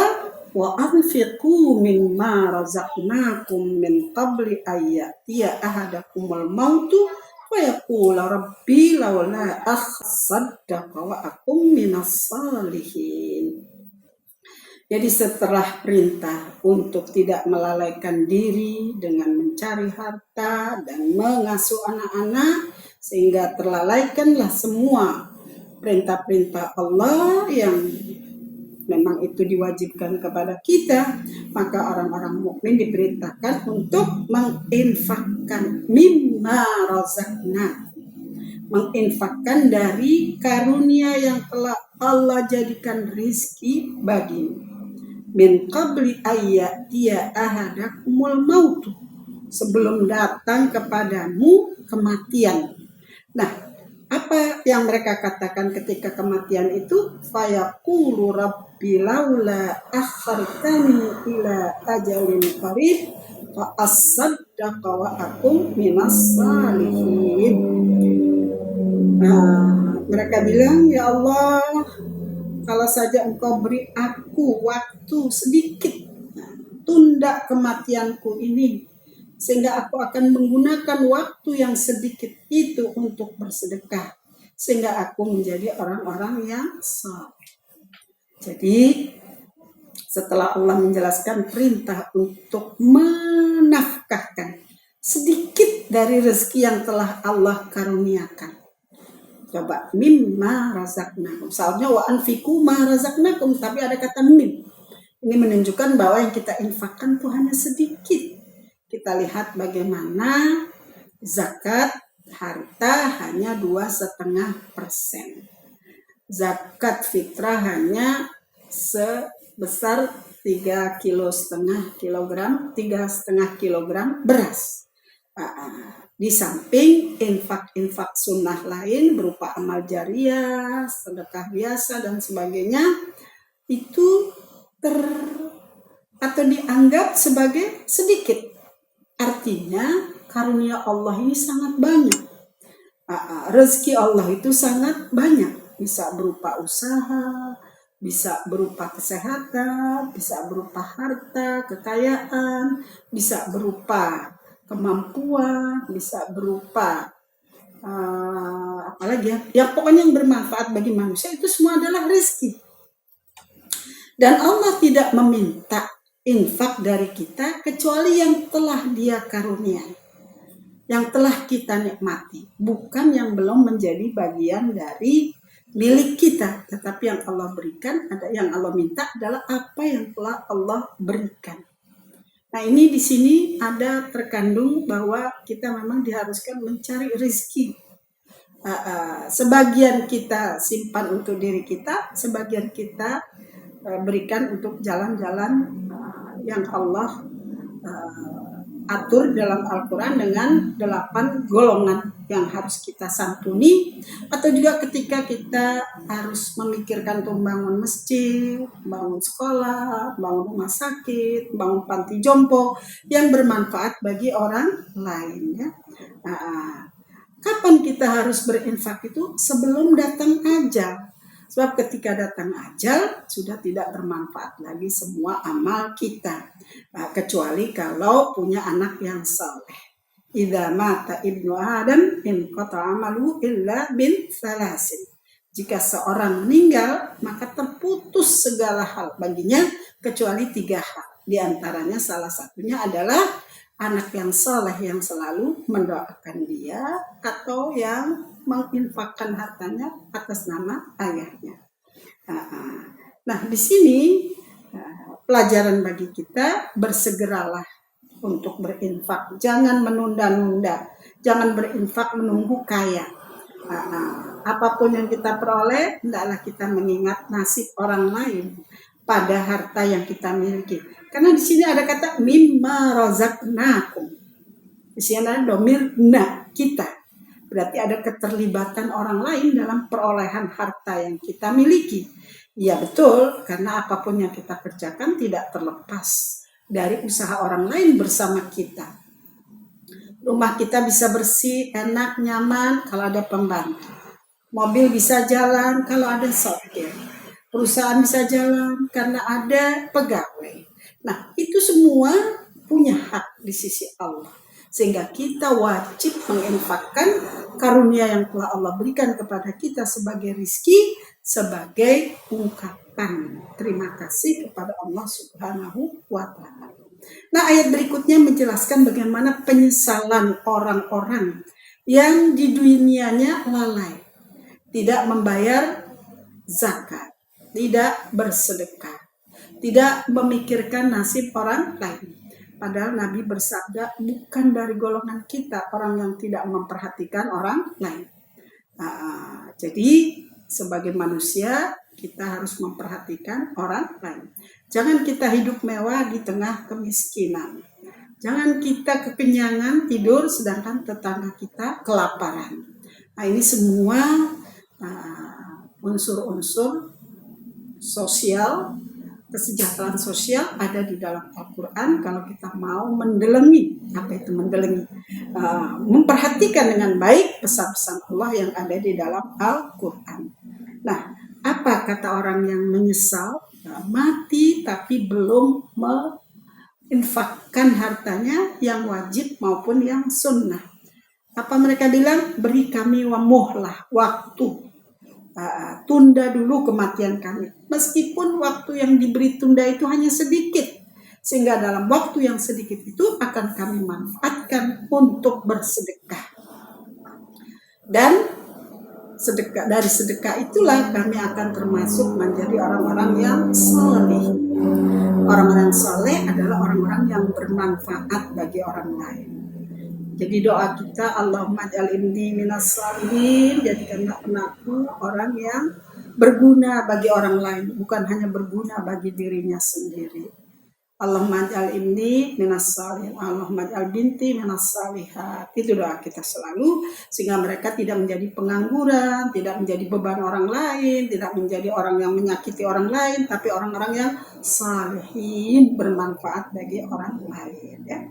Wa anfiqu mimma razaqnakum min qabli ayyatiya ahadakumul mautu wa yaqula rabbi laula asaddaqa wa akum minas salihin. Jadi setelah perintah untuk tidak melalaikan diri dengan mencari harta dan mengasuh anak-anak, sehingga terlalaikanlah semua perintah-perintah Allah yang memang itu diwajibkan kepada kita, maka orang-orang mukmin diperintahkan untuk menginfakkan mimma razaqna, menginfakkan dari karunia yang telah Allah jadikan rizki bagimu. Min qabli ayyatiya ahadakumul mautu, sebelum datang kepadamu kematian. Nah, apa yang mereka katakan ketika kematian itu? Fayaqulu rabbi laula akhartani ila ajalin qarib fa asaddaqa wa akum minas salihin. Nah, mereka bilang, ya Allah, kalau saja engkau beri aku waktu sedikit, tunda kematianku ini, sehingga aku akan menggunakan waktu yang sedikit itu untuk bersedekah, sehingga aku menjadi orang-orang yang saleh. Jadi setelah Allah menjelaskan perintah untuk menafkahkan sedikit dari rezeki yang telah Allah karuniakan, coba mimma razaqnakum. Soalnya wa anfiqu ma razaqnakum, tapi ada kata mim. Ini menunjukkan bahwa yang kita infakkan itu hanya sedikit. Kita lihat bagaimana zakat harta hanya 2,5%. Zakat fitrah hanya sebesar 3,5 kilogram beras. Di samping infak-infak sunnah lain berupa amal jariah, sedekah biasa dan sebagainya, itu atau dianggap sebagai sedikit. Artinya karunia Allah ini sangat banyak. Rezeki Allah itu sangat banyak. Bisa berupa usaha, bisa berupa kesehatan, bisa berupa harta, kekayaan, bisa berupa kemampuan, bisa berupa apalagi ya pokoknya yang bermanfaat bagi manusia, itu semua adalah rezeki. Dan Allah tidak meminta infak dari kita kecuali yang telah Dia karuniai, yang telah kita nikmati, bukan yang belum menjadi bagian dari milik kita, tetapi yang Allah berikan, ada yang Allah minta adalah apa yang telah Allah berikan. Nah, ini di sini ada terkandung bahwa kita memang diharuskan mencari rezeki. Sebagian kita simpan untuk diri kita, sebagian kita berikan untuk jalan-jalan yang Allah atur dalam Al-Quran dengan 8 golongan yang harus kita santuni, atau juga ketika kita harus memikirkan untuk bangun masjid, bangun sekolah, bangun rumah sakit, bangun panti jompo yang bermanfaat bagi orang lain. Ya. Kapan kita harus berinfak itu? Sebelum datang ajal. Sebab ketika datang ajal, sudah tidak bermanfaat lagi semua amal kita. Kecuali kalau punya anak yang saleh. Idza mata ibnu Adam inqata amalu illa bin salasin. Jika seorang meninggal, maka terputus segala hal baginya kecuali 3 hal. Di antaranya salah satunya adalah anak yang saleh yang selalu mendoakan dia atau yang menginfakkan hartanya atas nama ayahnya. Nah, di sini pelajaran bagi kita, bersegeralah untuk berinfak. Jangan menunda-nunda. Jangan berinfak menunggu kaya. Apapun yang kita peroleh, hendaklah kita mengingat nasib orang lain pada harta yang kita miliki. Karena di sini ada kata mimma razaqnakum. Di sini ada domir na, kita. Berarti ada keterlibatan orang lain dalam perolehan harta yang kita miliki. Ya betul, karena apapun yang kita kerjakan tidak terlepas dari usaha orang lain bersama kita. Rumah kita bisa bersih, enak, nyaman kalau ada pembantu. Mobil bisa jalan kalau ada sopir. Perusahaan bisa jalan karena ada pegawai. Nah, itu semua punya hak di sisi Allah. Sehingga kita wajib menginfakkan karunia yang telah Allah berikan kepada kita sebagai rizki, sebagai ungkapan terima kasih kepada Allah Subhanahu wa Ta'ala. Nah, ayat berikutnya menjelaskan bagaimana penyesalan orang-orang yang di dunianya lalai, tidak membayar zakat, tidak bersedekah, tidak memikirkan nasib orang lain. Padahal Nabi bersabda, bukan dari golongan kita orang yang tidak memperhatikan orang lain. Jadi sebagai manusia kita harus memperhatikan orang lain. Jangan kita hidup mewah di tengah kemiskinan. Jangan kita kekenyangan tidur sedangkan tetangga kita kelaparan. Nah, ini semua unsur-unsur sosial, kesejahteraan sosial ada di dalam Al-Quran. Kalau kita mau mendelengi, memperhatikan dengan baik pesan-pesan Allah yang ada di dalam Al-Quran. Nah, apa kata orang yang menyesal? Mati tapi belum menginfakkan hartanya yang wajib maupun yang sunnah. Apa mereka bilang? Beri kami muhlah, waktu. Tunda dulu kematian kami. Meskipun waktu yang diberi tunda itu hanya sedikit, sehingga dalam waktu yang sedikit itu akan kami manfaatkan untuk bersedekah. Dan dari sedekah itulah kami akan termasuk menjadi orang-orang yang saleh. Orang-orang saleh adalah orang-orang yang bermanfaat bagi orang lain. Jadi doa kita, Allahumma ij'al inni minas shalihin, jadikanlah anakku orang yang berguna bagi orang lain, bukan hanya berguna bagi dirinya sendiri. Allahumma ij'al inni minas shalihin, Allahumma ij'al binti minas shalihat. Itu doa kita selalu, sehingga mereka tidak menjadi pengangguran, tidak menjadi beban orang lain, tidak menjadi orang yang menyakiti orang lain, tapi orang-orang yang salihin, bermanfaat bagi orang lain, ya.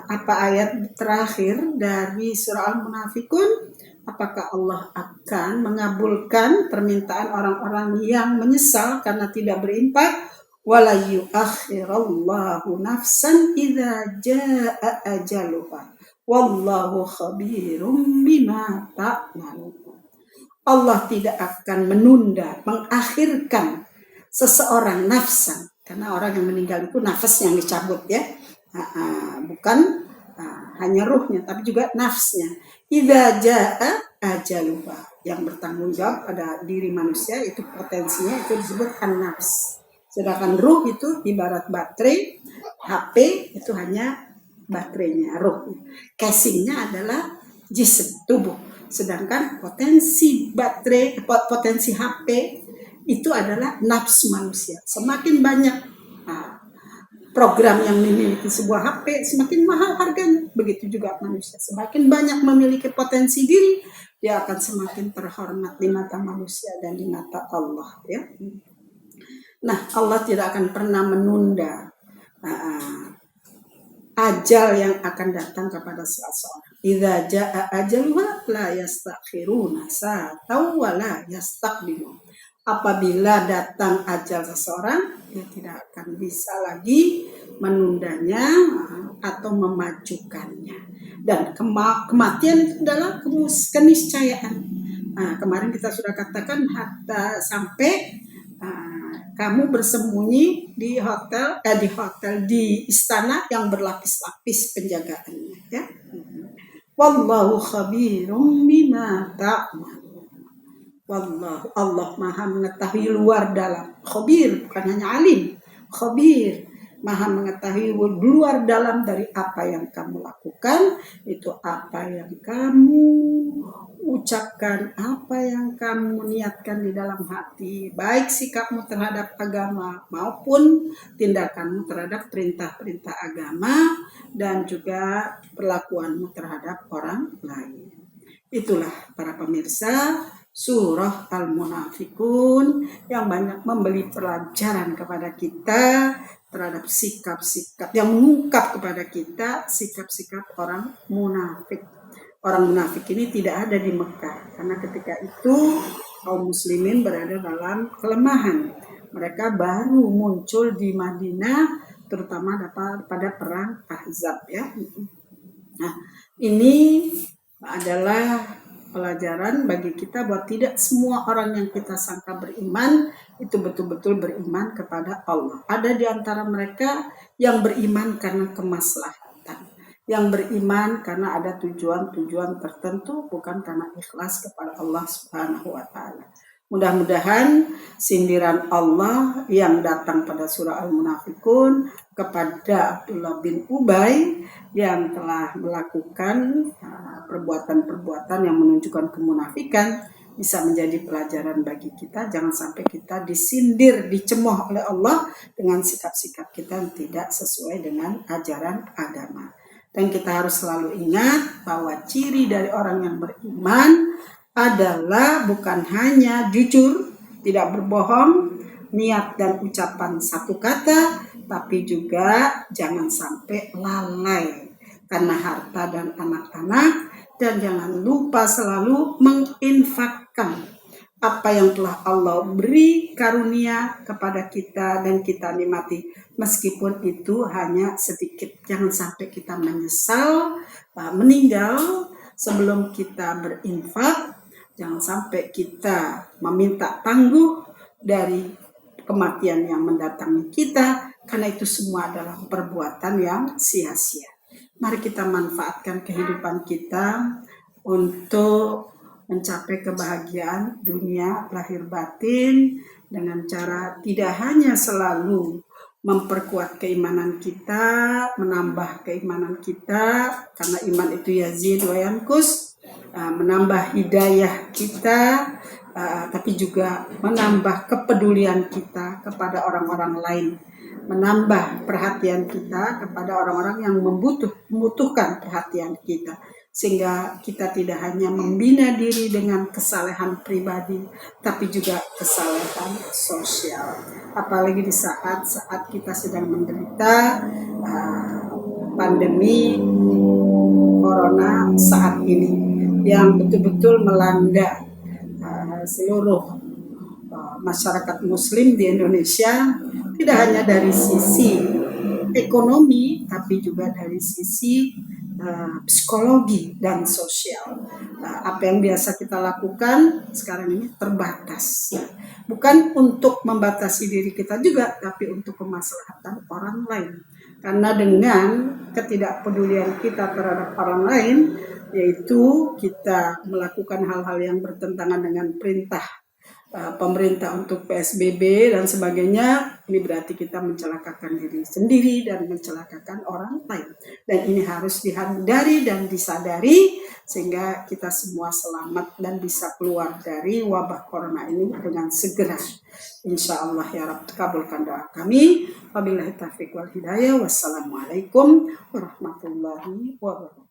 Apa ayat terakhir dari surah Al-Munafikun? Apakah Allah akan mengabulkan permintaan orang-orang yang menyesal karena tidak berinfak? Wala yu'akhirallahu nafsan idza jaa ajaluha wallahu khabirum bima ta'malun. Allah tidak akan menunda, mengakhirkan seseorang nafsan, karena orang yang meninggal itu nafas yang dicabut, ya. Bukan hanya ruhnya, tapi juga nafsnya. Idza jaa ajaluha, yang bertanggung jawab pada diri manusia itu potensinya itu disebut an-nafs. Sedangkan ruh itu ibarat baterai, HP itu hanya baterainya, ruh. Casingnya adalah jism, tubuh. Sedangkan potensi baterai, potensi HP itu adalah nafsu manusia. Semakin banyak program yang memiliki sebuah HP, semakin mahal harganya. Begitu juga manusia. Semakin banyak memiliki potensi diri, dia akan semakin terhormat di mata manusia dan di mata Allah, ya. Nah, Allah tidak akan pernah menunda ajal yang akan datang kepada seseorang. Idza jaa ajaluha la yastakhiruna sa'atan wa la yastaqdimun. Apabila datang ajal seseorang, dia tidak akan bisa lagi menundanya atau memajukannya. Dan kematian itu adalah keniscayaan. Nah, kemarin kita sudah katakan hatta sampai kamu bersembunyi di hotel di istana yang berlapis-lapis penjagaannya, ya. Wallahu khabirum bima ta'mal. Wallahu, Allah maha mengetahui luar dalam. Khabir, bukan hanya alim. Khabir, maha mengetahui luar dalam dari apa yang kamu lakukan. Itu apa yang kamu ucapkan, apa yang kamu niatkan di dalam hati. Baik sikapmu terhadap agama maupun tindakanmu terhadap perintah-perintah agama. Dan juga perlakuanmu terhadap orang lain. Itulah para pemirsa surah Al-Munafikun yang banyak memberi pelajaran kepada kita terhadap sikap-sikap yang mengungkap kepada kita sikap-sikap orang munafik. Orang munafik ini tidak ada di Mekah karena ketika itu kaum muslimin berada dalam kelemahan. Mereka baru muncul di Madinah terutama pada perang Ahzab, ya. Nah, ini adalah pelajaran bagi kita bahwa tidak semua orang yang kita sangka beriman itu betul-betul beriman kepada Allah. Ada di antara mereka yang beriman karena kemaslahatan, yang beriman karena ada tujuan-tujuan tertentu, bukan karena ikhlas kepada Allah Subhanahu wa taala. Mudah-mudahan sindiran Allah yang datang pada surah Al-Munafikun kepada Abdullah bin Ubay yang telah melakukan perbuatan-perbuatan yang menunjukkan kemunafikan bisa menjadi pelajaran bagi kita. Jangan sampai kita disindir, dicemooh oleh Allah dengan sikap-sikap kita yang tidak sesuai dengan ajaran agama. Dan kita harus selalu ingat bahwa ciri dari orang yang beriman adalah bukan hanya jujur, tidak berbohong, niat dan ucapan satu kata, tapi juga jangan sampai lalai karena harta dan anak-anak, dan jangan lupa selalu menginfakkan apa yang telah Allah beri karunia kepada kita dan kita nikmati, meskipun itu hanya sedikit. Jangan sampai kita menyesal meninggal sebelum kita berinfak. Jangan sampai kita meminta tangguh dari kematian yang mendatangi kita, karena itu semua adalah perbuatan yang sia-sia. Mari kita manfaatkan kehidupan kita untuk mencapai kebahagiaan dunia lahir batin dengan cara tidak hanya selalu memperkuat keimanan kita, menambah keimanan kita, karena iman itu yazid wa yanqus, menambah hidayah kita, tapi juga menambah kepedulian kita kepada orang-orang lain, menambah perhatian kita kepada orang-orang yang membutuhkan perhatian kita, sehingga kita tidak hanya membina diri dengan kesalehan pribadi, tapi juga kesalehan sosial. Apalagi di saat kita sedang menderita pandemi corona saat ini yang betul-betul melanda seluruh masyarakat muslim di Indonesia, tidak hanya dari sisi ekonomi tapi juga dari sisi psikologi dan sosial. Apa yang biasa kita lakukan sekarang ini terbatas, bukan untuk membatasi diri kita juga, tapi untuk kemaslahatan orang lain. Karena dengan ketidakpedulian kita terhadap orang lain, yaitu kita melakukan hal-hal yang bertentangan dengan perintah pemerintah untuk PSBB dan sebagainya, ini berarti kita mencelakakan diri sendiri dan mencelakakan orang lain. Dan ini harus dihindari dan disadari sehingga kita semua selamat dan bisa keluar dari wabah corona ini dengan segera. Insya Allah ya Rabb, kabulkan doa kami. Wabillahi taufiq wal hidayah. Wassalamualaikum warahmatullahi wabarakatuh.